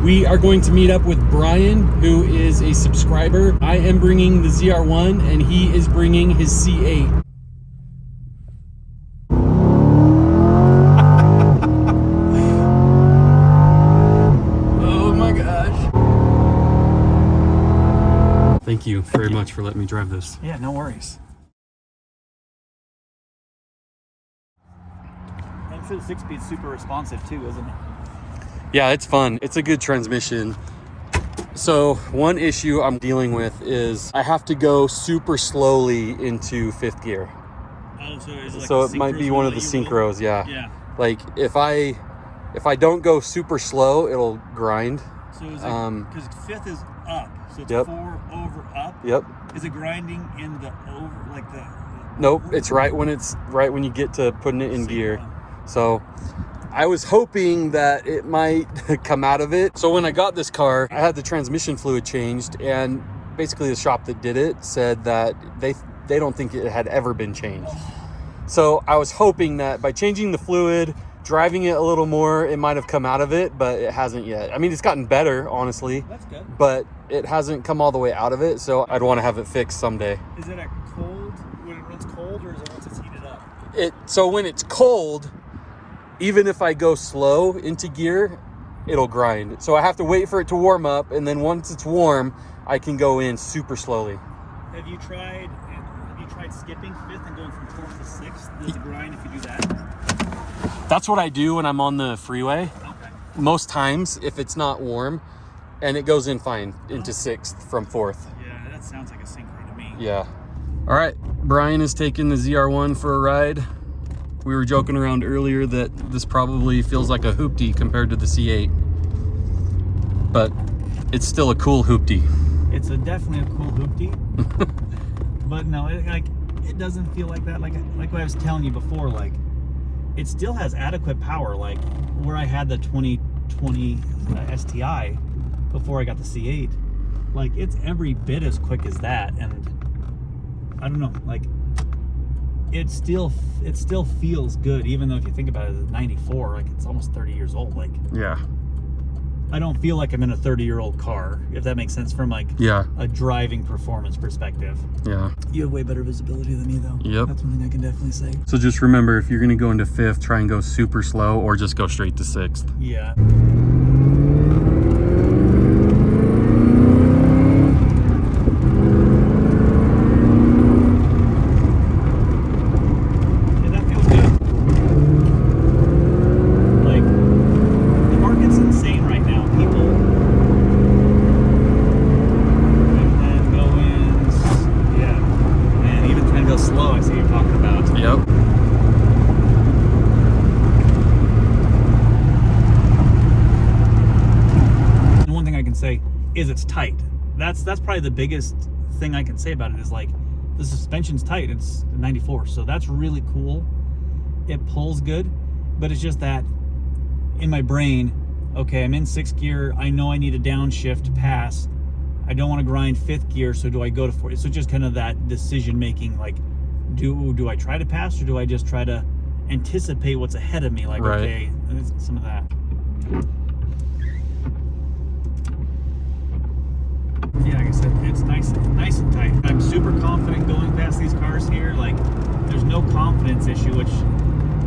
We are going to meet up with Brian, who is a subscriber. I am bringing the ZR-1 and he is bringing his C8. Oh my gosh. Thank you very much for letting me drive this. Yeah, no worries. I'm sure the 6-speed's super responsive too, isn't it? Yeah, it's fun. It's a good transmission. So one issue I'm dealing with is I have to go super slowly into 5th gear. Oh, so is it like So it might be one of the synchros, yeah. Yeah. Like if I don't go super slow, it'll grind. So is it, because 5th is up, so it's Yep. 4 over up? Yep. Is it grinding in the over, like the... Nope, it's right when you get to putting it in gear. So I was hoping that it might come out of it. So when I got this car, I had the transmission fluid changed, and basically the shop that did it said that they don't think it had ever been changed. So I was hoping that by changing the fluid, driving it a little more, it might have come out of it, but it hasn't yet. I mean, it's gotten better, honestly. That's good. But it hasn't come all the way out of it, so I'd want to have it fixed someday. Is it a cold, when it runs cold, or is it once it's heated up? So when it's cold, even if I go slow into gear, it'll grind. So I have to wait for it to warm up, and then once it's warm, I can go in super slowly. Have you tried skipping 5th and going from 4th to 6th? Does it grind if you do that? That's what I do when I'm on the freeway. Okay. Most times, if it's not warm, and it goes in fine into 6th from 4th. Yeah, that sounds like a synchro to me. Yeah. All right, Brian is taking the ZR-1 for a ride. We were joking around earlier that this probably feels like a hoopty compared to the C8, but it's still a cool hoopty. It's definitely a cool hoopty, but no, it doesn't feel like that. Like what I was telling you before, like it still has adequate power. Like where I had the 2020 STI before I got the C8, like it's every bit as quick as that, and I don't know, like. It still feels good, even though if you think about it, it's 94, like it's almost 30 years old. Like, yeah, I don't feel like I'm in a 30-year-old car, if that makes sense from like a driving performance perspective. Yeah. You have way better visibility than me though. Yep. That's one thing I can definitely say. So just remember, if you're gonna go into 5th, try and go super slow, or just go straight to 6th. Yeah. Is it's tight. That's probably the biggest thing I can say about it, is like the suspension's tight. It's 94, so that's really cool. It pulls good, but it's just that in my brain, okay, I'm in 6th gear, I know I need a downshift to pass, I don't want to grind 5th gear, so do I go to 4th? So just kind of that decision making, like do I try to pass, or do I just try to anticipate what's ahead of me? Like, right. Okay, some of that. Yeah, like I said, it's nice and tight. I'm super confident going past these cars here. Like, there's no confidence issue, which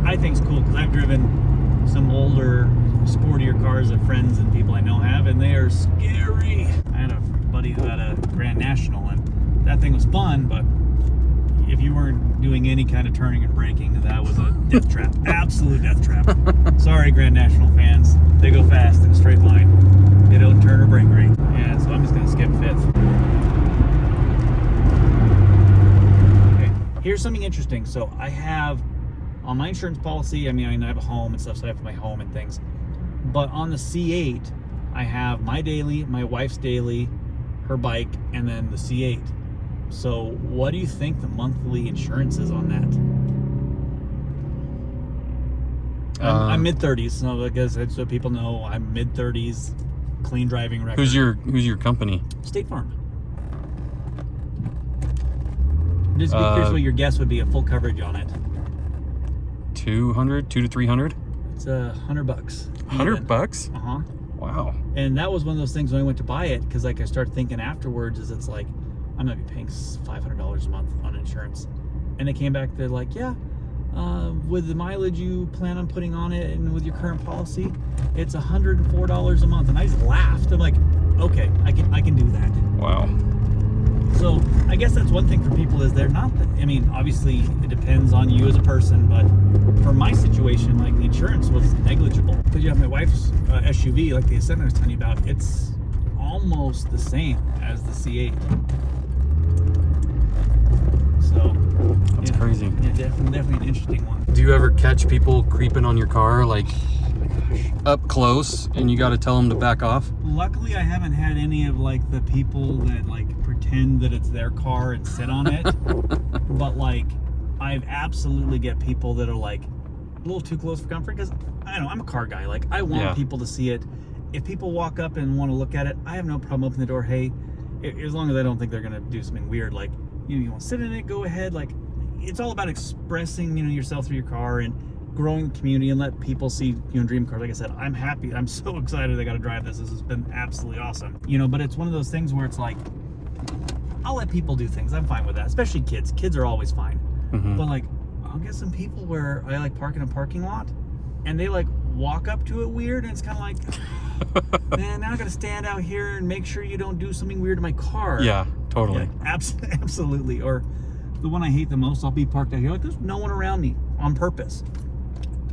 I think is cool, because I've driven some older, sportier cars that friends and people I know have, and they are scary. I had a buddy who had a Grand National, and that thing was fun, but if you weren't doing any kind of turning and braking, that was a death trap. Absolute death trap. Sorry, Grand National fans. They go fast in a straight line. They don't turn or brake right. Yeah, so I'm just gonna skip 5th. Okay, here's something interesting. So I have, on my insurance policy, I mean I have a home and stuff, so I have my home and things. But on the C8, I have my daily, my wife's daily, her bike, and then the C8. So what do you think the monthly insurance is on that? I'm mid-30s, so I guess so people know I'm mid-30s, clean driving record. Who's your company? State Farm. Just be curious what your guess would be, a full coverage on it. 200 to 300. It's $100. $100? Uh-huh. Wow. And that was one of those things when I went to buy it, because like I started thinking afterwards, is it's like I'm gonna be paying $500 a month on insurance. And they came back, they're like, yeah, with the mileage you plan on putting on it and with your current policy, it's $104 a month. And I just laughed. I'm like, okay, I can do that. Wow. So I guess that's one thing for people, is they're not, I mean, obviously it depends on you as a person, but for my situation, like the insurance was negligible. Because you have my wife's SUV, like the Ascent I was telling you about, it's almost the same as the C8. So that's crazy. Yeah, definitely an interesting one. Do you ever catch people creeping on your car, like up close, and you got to tell them to back off? Luckily, I haven't had any of like the people that like pretend that it's their car and sit on it. But like, I absolutely get people that are like a little too close for comfort, because I don't know, I'm a car guy. Like, I want people to see it. If people walk up and want to look at it, I have no problem opening the door. Hey, as long as I don't think they're gonna do something weird, like, you want to sit in it, go ahead. Like, it's all about expressing, yourself through your car and growing the community and let people see, dream cars. Like I said, I'm happy. I'm so excited I got to drive this. This has been absolutely awesome. But it's one of those things where it's like, I'll let people do things. I'm fine with that, especially kids. Kids are always fine. Mm-hmm. But like, I'll get some people where I like park in a parking lot and they like walk up to it weird, and it's kind of like, man, now I got to stand out here and make sure you don't do something weird to my car. Yeah, totally. Yeah, absolutely. Or the one I hate the most, I'll be parked out here, like, there's no one around me on purpose.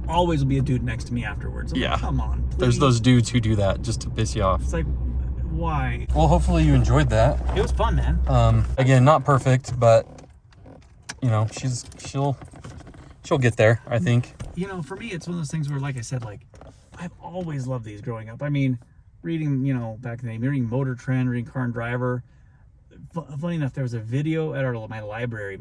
Always will be a dude next to me afterwards. I'm like, come on, please. There's those dudes who do that just to piss you off. It's like, why? Well, hopefully you enjoyed that. It was fun, man. Again, not perfect, but she'll get there, I think. For me, it's one of those things where, like I said, like, I've always loved these growing up. I mean, reading, back in the day, reading Motor Trend, reading Car and Driver. Funny enough, there was a video at my library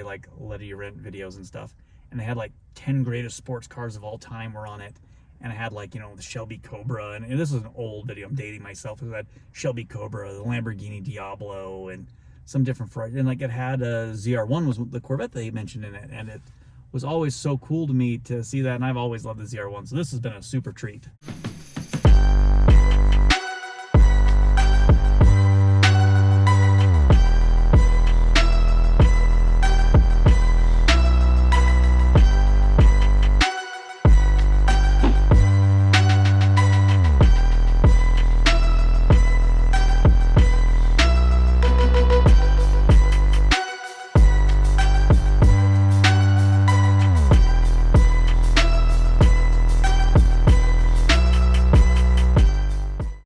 like let you rent videos and stuff, and they had like 10 greatest sports cars of all time were on it, and I had like, the Shelby Cobra, and this was an old video, I'm dating myself, it had Shelby Cobra, the Lamborghini Diablo, and some different Ferrari, and like it had a ZR-1 was the Corvette they mentioned in it, and it was always so cool to me to see that, and I've always loved the ZR-1, so this has been a super treat.